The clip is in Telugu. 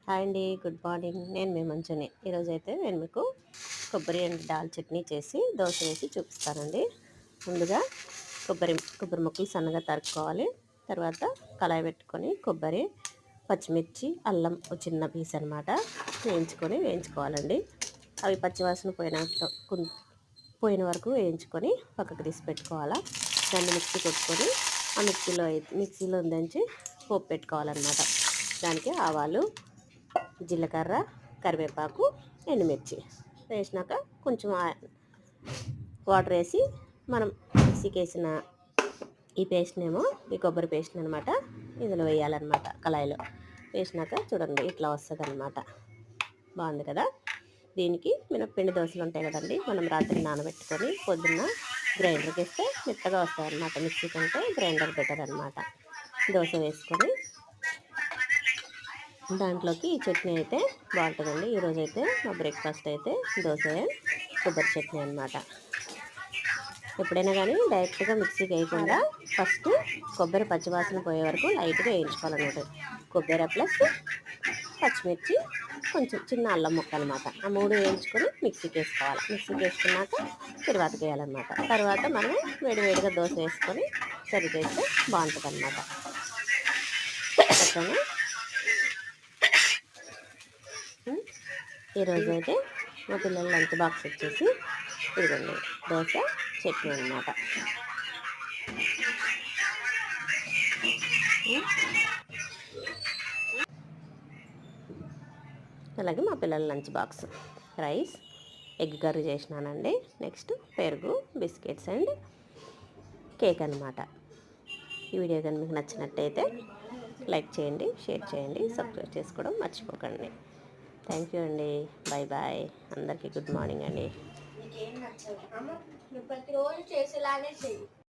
హాయ్ అండి, గుడ్ మార్నింగ్. నేను మీ మంచుని. ఈరోజైతే నేను మీకు కొబ్బరి అండ్ దాల్ చట్నీ చేసి దోశ వేసి చూపిస్తానండి. ముందుగా కొబ్బరి ముక్కలు సన్నగా తరుక్కోవాలి. తర్వాత కళాయి పెట్టుకొని కొబ్బరి, పచ్చిమిర్చి, అల్లం చిన్న పీస్ అనమాట వేయించుకోవాలండి. అవి పచ్చివాసన పోయిన వరకు వేయించుకొని పక్కకు తీసి పెట్టుకోవాలా. దాన్ని మిక్సీ కొట్టుకొని ఆ మిక్సీలో దంచి పోపు పెట్టుకోవాలన్నమాట. దానికి ఆవాలు, జీలకర్ర, కరివేపాకు, ఎండుమిర్చి వేసినాక కొంచెం వాటర్ వేసి మనం మిక్సీకి వేసిన ఈ కొబ్బరి పేస్ట్ అనమాట ఇందులో వేయాలన్నమాట. కళాయిలో వేసినాక చూడండి ఇట్లా వస్తుంది అనమాట. బాగుంది కదా. దీనికి మినప్పిండి దోశలు ఉంటాయి కదండి, మనం రాత్రి నానబెట్టుకొని పొద్దున్న గ్రైండర్కి వేస్తే మెత్తగా వస్తాయి అన్నమాట. మిక్సీ కంటే గ్రైండర్ బెటర్ అనమాట. దోశ వేసుకొని దాంట్లోకి ఈ చట్నీ అయితే బాగుంటుందండి. ఈరోజైతే మా బ్రేక్ఫాస్ట్ అయితే దోశ కొబ్బరి చట్నీ అనమాట. ఎప్పుడైనా కానీ డైరెక్ట్గా మిక్సీకి వేయకుండా ఫస్ట్ కొబ్బరి పచ్చివాసన పోయే వరకు లైట్గా వేయించుకోవాలన్నమాట. కొబ్బరి ప్లస్ పచ్చిమిర్చి, కొంచెం చిన్న అల్లం ముక్క అనమాట. ఆ మూడు వేయించుకొని మిక్సీకి వేసుకోవాలి. మిక్సీకి వేసుకున్నాక తిరువాతకి వేయాలన్నమాట. తర్వాత మనం వేడివేడిగా దోశ వేసుకొని సర్వ్ చేస్తే బాగుంటుంది అనమాట. ఓకేనా. ఈరోజు అయితే మా పిల్లల లంచ్ బాక్స్ వచ్చేసి ఇదిగోండి దోశ చట్నీ అనమాట. అలాగే మా పిల్లల lunch box rice, egg curry చేసినానండి. నెక్స్ట్ పెరుగు, బిస్కెట్స్ అండ్ కేక్ అనమాట. ఈ వీడియో కానీ మీకు నచ్చినట్టయితే లైక్ చేయండి, షేర్ చేయండి, సబ్స్క్రైబ్ చేసుకోవడం మర్చిపోకండి. థ్యాంక్ యూ అండి. Bye bye. అందరికీ గుడ్ మార్నింగ్ అండి. నీకేం నచ్చదు, నువ్వు ప్రతిరోజు చేసేలానే చెయ్యి.